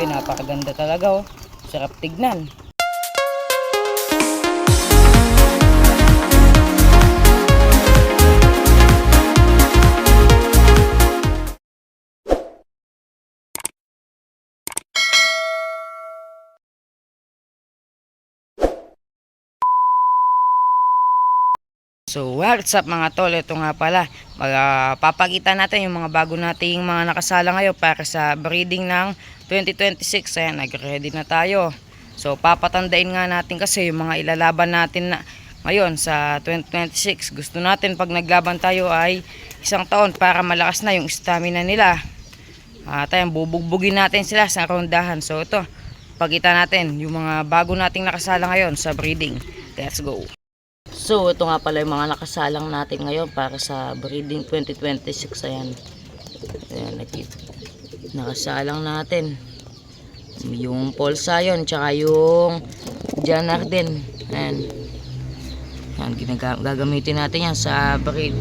Grabe, napakaganda talaga oh. Sarap tignan. So what's up mga tol, ito nga pala papakita natin yung mga bago nating mga nakasala ngayon para sa breeding ng 2026. Ayan, nag-ready na tayo. So papatandain nga natin kasi yung mga ilalaban natin na ngayon sa 2026. Gusto natin pag naglaban tayo ay isang taon para malakas na yung stamina nila. At ayan, bubugbugin natin sila sa rondahan. So ito, pakita natin yung mga bago nating nakasala ngayon sa breeding. Let's go. So ito nga pala yung mga nakasalang natin ngayon para sa breeding 2026. Ayan, nakasalang natin yung Paul Sion tsaka yung Janarden. Ayan, gagamitin natin yan sa breed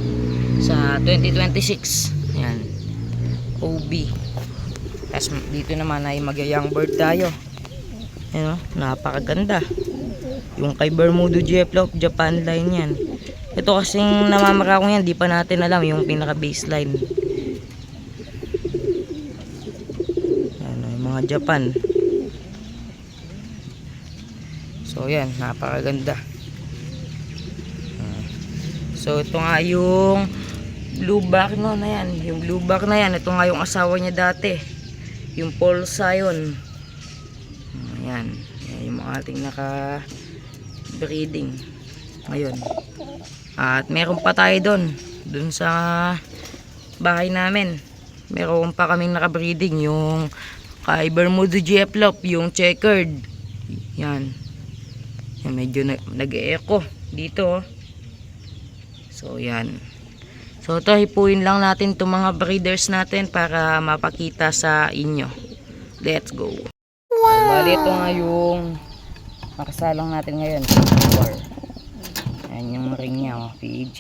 sa 2026. Ayan, OB. Tapos dito naman ay mag-young bird tayo. Ayan, napakaganda. Yung kay Bermudo Jeflop, Japan line yan. Ito kasing namamara ko yan, di pa natin alam yung pinaka baseline. Ano, yung mga Japan. So yan, napakaganda. So ito nga yung blue back no, na yan. Yung blue back na yan, ito nga yung asawa niya dati. Yung Paul Sion. Ayan, yung mga ating naka breeding ngayon. At meron pa tayo dun sa bahay namin. Meron pa kaming naka-breeding yung kay Bermudo Jeflop, yung checkered. Yan, medyo nag-echo dito. So yan. So ito, hipuin lang natin itong mga breeders natin para mapakita sa inyo. Let's go. Wow! Bali ito nga yung nakasalang natin ngayon. Ayan yung ring niya, oh, PJ.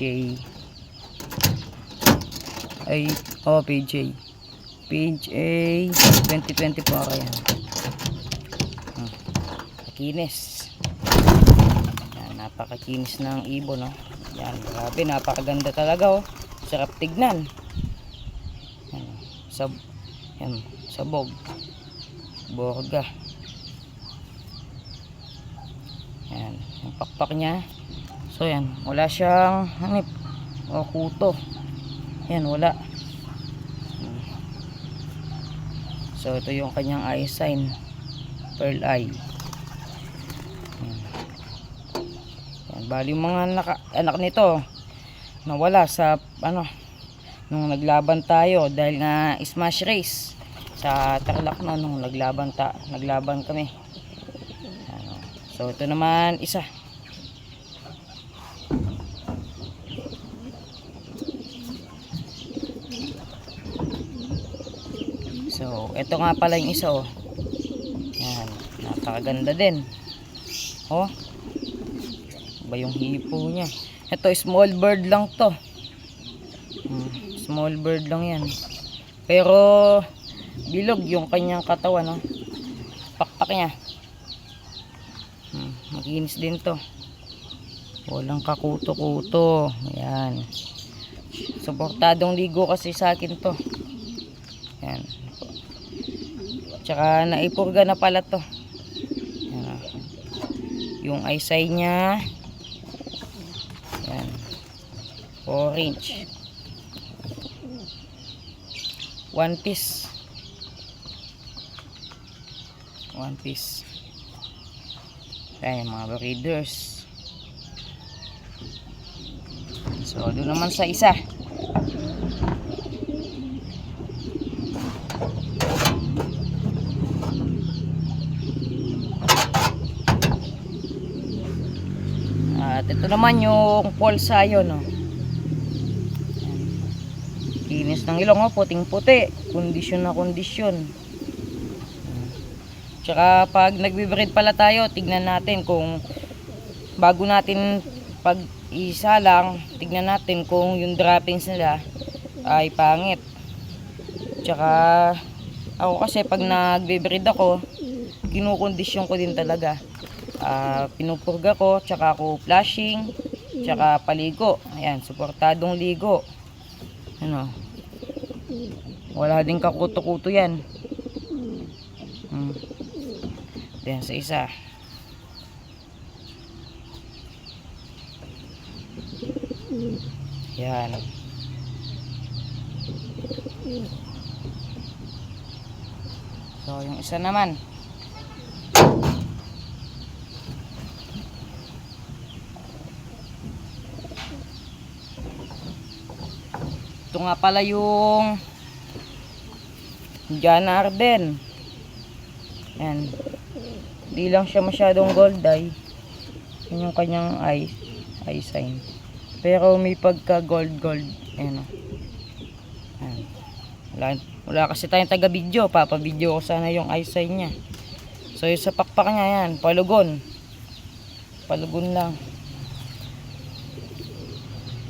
Ay, oh, PJ 2024. Ayan, nakinis. Ayan, napakakinis ng ibon, no? Ayan, grabe, napakaganda talaga oh. Sarap tignan. Ayan, sabog borga. Ayan, yung pakpak niya. So yan, wala siyang hanip o kuto. Yan, wala. So ito yung kanyang eye sign, pearl eye. Yan, bali yung mga anak nito nawala sa nung naglaban tayo dahil na smash race sa Tarlac no, nung naglaban kami. So ito naman isa. So ito nga pala yung isa oh. Yan, napakaganda din. Oh. Ba yung hipo niya. Ito small bird lang to. Small bird lang yan. Pero bilog yung kanyang katawan, no? Pakpak niya. Makinis din to. Walang kakuto-kuto. Ayan. Suportadong ligo kasi sa akin to. Ayan. Tsaka naipurga na pala to. Ayan. Yung eyesight niya. Ayan. Orange. One piece. Ayan mga breeders. So doon naman sa isa. At ito naman yung Paul Sion, no? Kinis ng ilong, oh, puting puti. Kondisyon na kondisyon. Tsaka pag nagbe-breed pala tayo, tignan natin kung bago natin pag isa lang, tignan natin kung yung droppings nila ay pangit. Tsaka Ako kasi pag nagbe-breed ako, kinukondisyon ko din talaga. Pinupurga ko, tsaka ako flashing, tsaka paligo. Ayan, suportadong ligo. Ano? Wala din kakuto-kuto yan. Ayan sa isa. Yan. So, yung isa naman. Ito nga pala yung Jana Arden. Yan. Hindi lang siya masyadong gold eye. Yan yung kanyang eye sign. Pero may pagka gold. Ayan o. Wala kasi tayong taga video. Papabideo ko sana yung eye sign nya. So yung sa pakpak nya yan, palugon lang.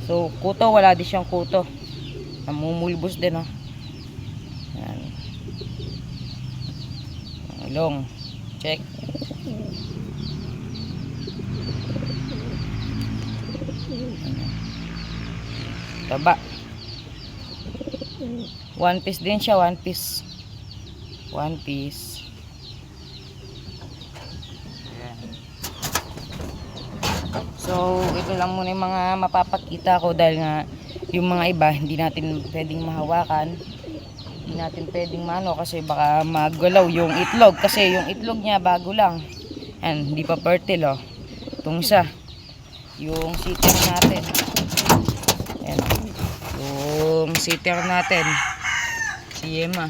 So kuto, wala din siyang kuto. Namumulbos din o. Ayan. Ilong. Check. Taba. One piece din siya, one piece. Ayan. So, ito lang muna yung mga mapapakita ko dahil nga yung mga iba hindi natin pwedeng mahawakan. Hindi natin pwedeng mano kasi baka magalaw yung itlog kasi yung itlog niya bago lang. Ayan, hindi pa fertile oh. Itong isa. Yung sitter natin. Ayan. Yung sitter natin. Si Yema.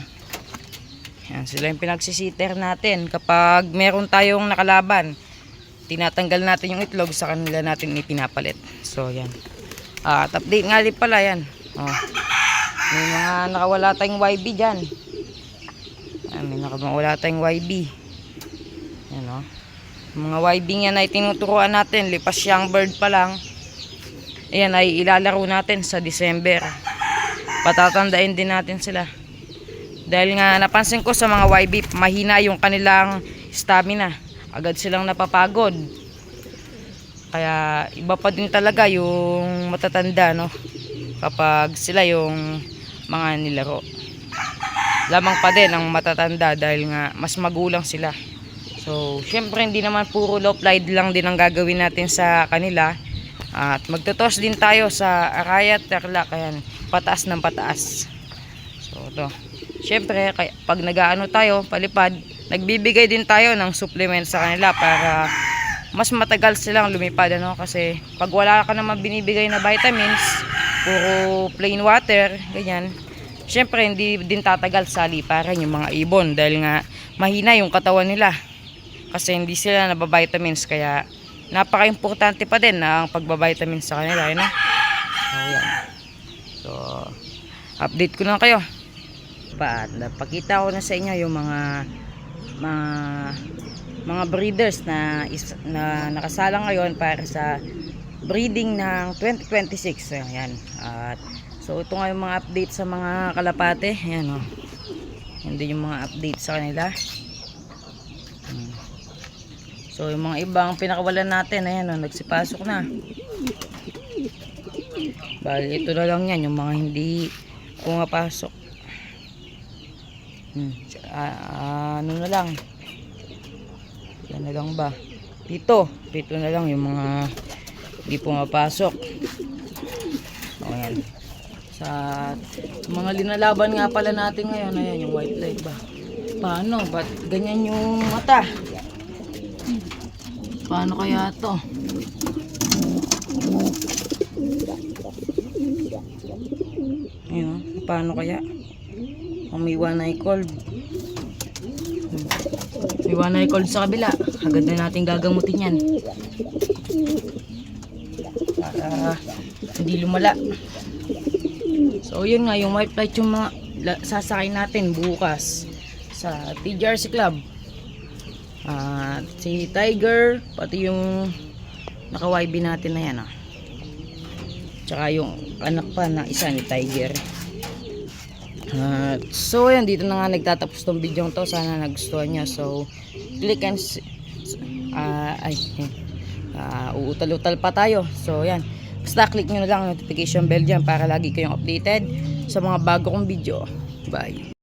Ayan, sila yung pinagsisitter natin. Kapag meron tayong nakalaban, tinatanggal natin yung itlog, sa kanila natin ipinapalit. So, yan. At update nga pala yan. Oh. May mga nakawala tayong YB dyan. Ayan, may nakawala tayong YB. Yan o. Mga YB yan ay tinuturuan natin. Lipas young bird pa lang. Ayan ay ilalaro natin sa December. Patatandain din natin sila. Dahil nga napansin ko sa mga YB, mahina yung kanilang stamina. Agad silang napapagod. Kaya iba pa din talaga yung matatanda, no? Kapag sila yung mga nilaro. Lamang pa din ang matatanda dahil nga mas magulang sila. So, syempre hindi naman puro low flight lang din ang gagawin natin sa kanila. At magtutos din tayo sa Arayat, Tarlac, ayan, pataas ng pataas. So, ito. Syempre, pag nag-aano tayo, palipad, nagbibigay din tayo ng supplement sa kanila para mas matagal silang lumipad, ano? Kasi pag wala ka naman binibigay na vitamins, puro plain water, ganyan, syempre hindi din tatagal sa liparan yung mga ibon dahil nga mahina yung katawan nila kasi hindi sila nababitamins. Kaya napaka-importante pa din ang pagbabitamins sa kanila, ano? So, update ko na kayo. Napakita ko na sa inyo yung mga breeders na nakasala ngayon para sa breeding ng 2026. Ayan. At so ito nga yung mga update sa mga kalapate. Ayan o. Hindi yung mga update sa kanila. So yung mga ibang pinakawalan natin, ayan o, nagsipasok na. Bali ito na lang yan, yung mga hindi pumapasok. Ano na lang, yan na lang ba, pito na lang yung mga hindi pumapasok. Ayan. Sa mga linalaban nga pala natin ngayon, ayan yung white light ba, paano, ba't ganyan yung mata, paano kaya to? Ayan, paano kaya? May one eye cold. May one eye cold sa kabila. Agad na natin gagamutin yan para hindi lumala. So yun nga yung white light yung mga sasakay natin bukas sa TJRC Club. Si Tiger, pati yung naka-YB natin na yan. Tsaka yung anak pa na isa ni Tiger. So, ayan, dito na nga nagtatapos tong video to. Sana nagustuhan nyo. So, click and uutal-utal pa tayo. So, ayan. Basta click nyo na lang ang notification bell dyan para lagi kayong updated sa mga bago kong video. Bye.